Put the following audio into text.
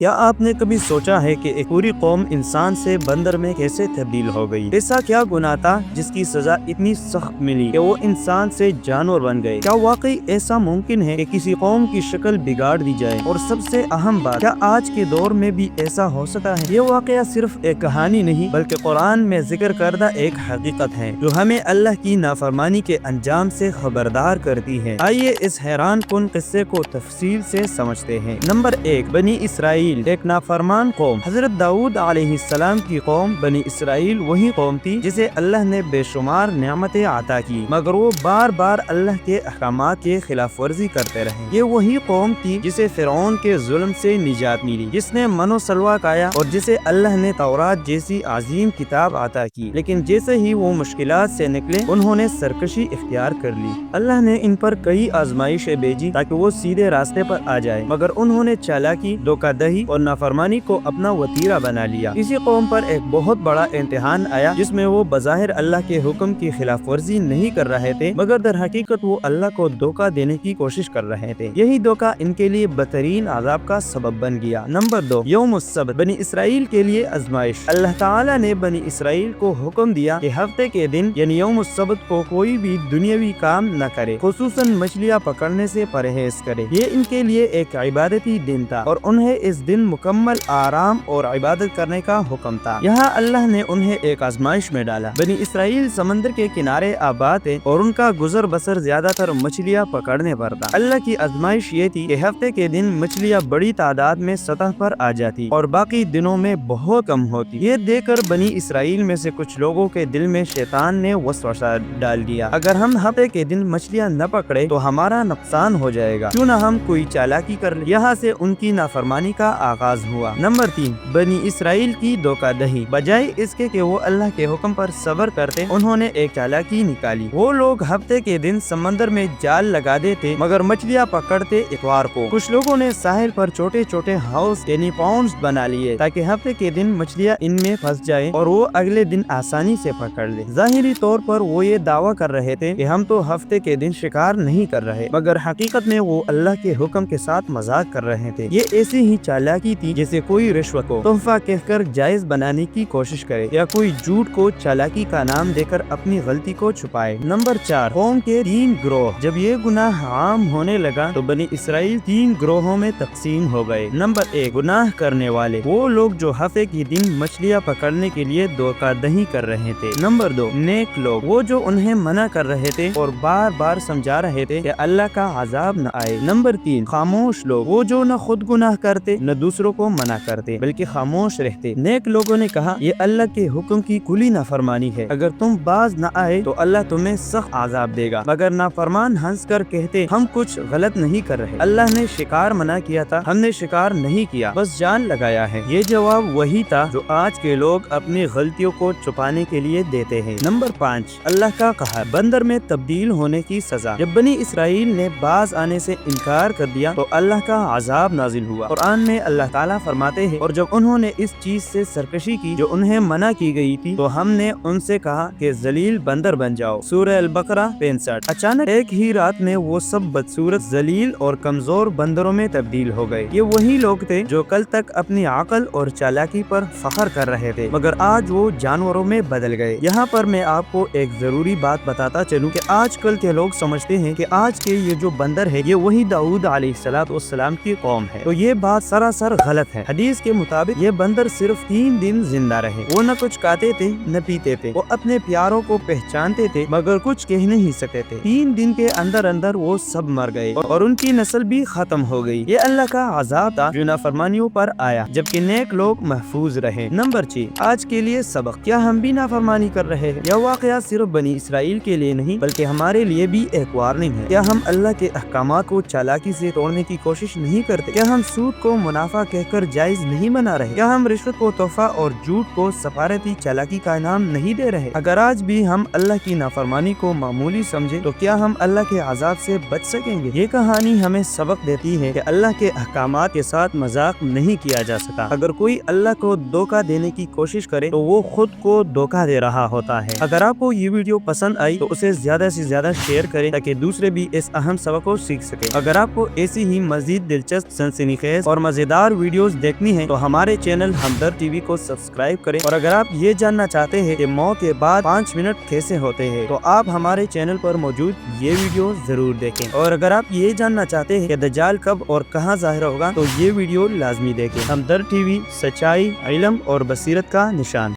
کیا آپ نے کبھی سوچا ہے کہ ایک پوری قوم انسان سے بندر میں کیسے تبدیل ہو گئی؟ ایسا کیا گناہ تھا جس کی سزا اتنی سخت ملی کہ وہ انسان سے جانور بن گئے؟ کیا واقعی ایسا ممکن ہے کہ کسی قوم کی شکل بگاڑ دی جائے؟ اور سب سے اہم بات، کیا آج کے دور میں بھی ایسا ہو سکتا ہے؟ یہ واقعہ صرف ایک کہانی نہیں بلکہ قرآن میں ذکر کردہ ایک حقیقت ہے جو ہمیں اللہ کی نافرمانی کے انجام سے خبردار کرتی ہے۔ آئیے اس حیران کن قصے کو تفصیل سے سمجھتے ہیں۔ نمبر 1، بنی اسرائیل، ایک نافرمان قوم۔ حضرت داؤد علیہ السلام کی قوم بنی اسرائیل وہی قوم تھی جسے اللہ نے بے شمار نعمتیں عطا کی، مگر وہ بار بار اللہ کے احکامات کے خلاف ورزی کرتے رہے۔ یہ وہی قوم تھی جسے فرعون کے ظلم سے نجات ملی، جس نے من و سلوہ کھایا اور جسے اللہ نے تورات جیسی عظیم کتاب عطا کی، لیکن جیسے ہی وہ مشکلات سے نکلے انہوں نے سرکشی اختیار کر لی۔ اللہ نے ان پر کئی آزمائشیں بھیجی تاکہ وہ سیدھے راستے پر آ جائے، مگر انہوں نے چالاکی، دھوکہ دہی اور نافرمانی کو اپنا وتیرہ بنا لیا۔ اسی قوم پر ایک بہت بڑا امتحان آیا جس میں وہ بظاہر اللہ کے حکم کی خلاف ورزی نہیں کر رہے تھے، مگر در حقیقت وہ اللہ کو دھوکہ دینے کی کوشش کر رہے تھے۔ یہی دھوکہ ان کے لیے بدترین عذاب کا سبب بن گیا۔ نمبر 2، یوم السبت، بنی اسرائیل کے لیے آزمائش۔ اللہ تعالیٰ نے بنی اسرائیل کو حکم دیا کہ ہفتے کے دن یعنی یوم السبت کو کوئی بھی دنیاوی کام نہ کرے، خصوصاً مچھلیاں پکڑنے سے پرہیز کرے۔ یہ ان کے لیے ایک عبادتی دن تھا اور انہیں اس دن مکمل آرام اور عبادت کرنے کا حکم تھا۔ یہاں اللہ نے انہیں ایک آزمائش میں ڈالا۔ بنی اسرائیل سمندر کے کنارے آباد تھے اور ان کا گزر بسر زیادہ تر مچھلیاں پکڑنے پر تھا۔ اللہ کی آزمائش یہ تھی کہ ہفتے کے دن مچھلیاں بڑی تعداد میں سطح پر آ جاتی اور باقی دنوں میں بہت کم ہوتی۔ یہ دیکھ کر بنی اسرائیل میں سے کچھ لوگوں کے دل میں شیطان نے وسوسہ ڈال دیا، اگر ہم ہفتے کے دن مچھلیاں نہ پکڑے تو ہمارا نقصان ہو جائے گا، کیوں نہ ہم کوئی چالاکی کر لیں۔ یہاں سے ان کی نافرمانی کا آغاز ہوا۔ نمبر 3، بنی اسرائیل کی دھوکہ دہی۔ بجائے اس کے کہ وہ اللہ کے حکم پر صبر کرتے، انہوں نے ایک چالاکی نکالی۔ وہ لوگ ہفتے کے دن سمندر میں جال لگا دیتے مگر مچھلیاں پکڑتے اتوار کو۔ کچھ لوگوں نے ساحل پر چھوٹے چھوٹے ہاؤس یعنی پاؤنڈز بنا لیے تاکہ ہفتے کے دن مچھلیاں ان میں پھنس جائیں اور وہ اگلے دن آسانی سے پکڑ لیں۔ ظاہری طور پر وہ یہ دعویٰ کر رہے تھے کہ ہم تو ہفتے کے دن شکار نہیں کر رہے، مگر حقیقت میں وہ اللہ کے حکم کے ساتھ مذاق کر رہے تھے۔ یہ ایسی ہی چالاکی تھی جیسے کوئی رشوت کو تحفہ کہہ کر جائز بنانے کی کوشش کرے یا کوئی جھوٹ کو چالاکی کا نام دے کر اپنی غلطی کو چھپائے۔ نمبر 4، قوم کے 3 گروہ۔ جب یہ گناہ عام ہونے لگا تو بنی اسرائیل 3 گروہوں میں تقسیم ہو گئے۔ نمبر 1، گناہ کرنے والے، وہ لوگ جو ہفتے کے دن مچھلیاں پکڑنے کے لیے دھوکہ دہی کر رہے تھے۔ نمبر 2، نیک لوگ، وہ جو انہیں منع کر رہے تھے اور بار بار سمجھا رہے تھے کہ اللہ کا عذاب نہ آئے۔ نمبر 3، خاموش لوگ، وہ جو نہ خود گناہ کرتے نہ دوسروں کو منع کرتے بلکہ خاموش رہتے۔ نیک لوگوں نے کہا یہ اللہ کے حکم کی کھلی نافرمانی ہے، اگر تم باز نہ آئے تو اللہ تمہیں سخت عذاب دے گا، مگر نافرمان ہنس کر کہتے ہم کچھ غلط نہیں کر رہے، اللہ نے شکار منع کیا تھا، ہم نے شکار نہیں کیا، بس جان لگایا ہے۔ یہ جواب وہی تھا جو آج کے لوگ اپنی غلطیوں کو چھپانے کے لیے دیتے ہیں۔ نمبر 5، اللہ کا قہر، بندر میں تبدیل ہونے کی سزا۔ جب بنی اسرائیل نے باز آنے سے انکار کر دیا تو اللہ کا عذاب نازل ہوا۔ قرآن میں اللہ تعالیٰ فرماتے ہیں اور جب انہوں نے اس چیز سے سرکشی کی جو انہیں منع کی گئی تھی تو ہم نے ان سے کہا کہ ذلیل بندر بن جاؤ۔ سورہ البقرہ 65۔ اچانک ایک ہی رات میں وہ سب بدصورت، ذلیل اور کمزور بندروں میں تبدیل ہو گئے۔ یہ وہی لوگ تھے جو کل تک اپنی عقل اور چالاکی پر فخر کر رہے تھے مگر آج وہ جانوروں میں بدل گئے۔ یہاں پر میں آپ کو ایک ضروری بات بتاتا چلوں کہ آج کل کے لوگ سمجھتے ہیں کہ آج کے یہ جو بندر ہے یہ وہی داؤد علیہ السلام کی قوم ہے، تو یہ بات سراسر غلط ہے۔ حدیث کے مطابق یہ بندر صرف 3 دن زندہ رہے۔ وہ نہ کچھ کھاتے تھے نہ پیتے تھے، وہ اپنے پیاروں کو پہچانتے تھے مگر کچھ کہہ نہیں سکتے تھے۔ 3 دن کے اندر اندر وہ سب مر گئے اور ان کی نسل بھی ختم ہو گئی۔ یہ اللہ کا عذاب تھا جو نافرمانیوں پر آیا جبکہ نیک لوگ محفوظ رہے۔ نمبر 6، آج کے لیے سبق، کیا ہم بھی نافرمانی کر رہے ہیں؟ یہ واقعہ صرف بنی اسرائیل کے لیے نہیں بلکہ ہمارے لیے بھی ایک وارننگ ہے۔ کیا ہم اللہ کے احکامات کو چالاکی سے توڑنے کی کوشش نہیں کرتے؟ کیا ہم سود کو منافع کہہ کر جائز نہیں بنا رہے؟ کیا ہم رشوت کو تحفہ اور جھوٹ کو سفارتی چالاکی کا انعام نہیں دے رہے؟ اگر آج بھی ہم اللہ کی نافرمانی کو معمولی سمجھے تو کیا ہم اللہ کے عذاب سے بچ سکیں گے؟ یہ کہانی ہمیں سبق دیتی ہے کہ اللہ کے احکامات کے ساتھ مذاق نہیں کیا جا سکتا۔ اگر کوئی اللہ کو دھوکہ دینے کی کوشش کرے تو وہ خود کو دھوکہ دے رہا ہوتا ہے۔ اگر آپ کو یہ ویڈیو پسند آئی تو اسے زیادہ سے زیادہ شیئر کریں تاکہ دوسرے بھی اس اہم سبق کو سیکھ سکیں۔ اگر آپ کو ایسی ہی مزید دلچسپ، سنسنی خیز اور مزیدار مزیدار ویڈیوز دیکھنی ہے تو ہمارے چینل ہمدرد ٹی وی کو سبسکرائب کریں، اور اگر آپ یہ جاننا چاہتے ہیں کہ موت کے بعد 5 منٹ کیسے ہوتے ہیں تو آپ ہمارے چینل پر موجود یہ ویڈیو ضرور دیکھیں، اور اگر آپ یہ جاننا چاہتے ہیں کہ دجال کب اور کہاں ظاہر ہوگا تو یہ ویڈیو لازمی دیکھیں۔ ہمدرد ٹی وی، سچائی، علم اور بصیرت کا نشان۔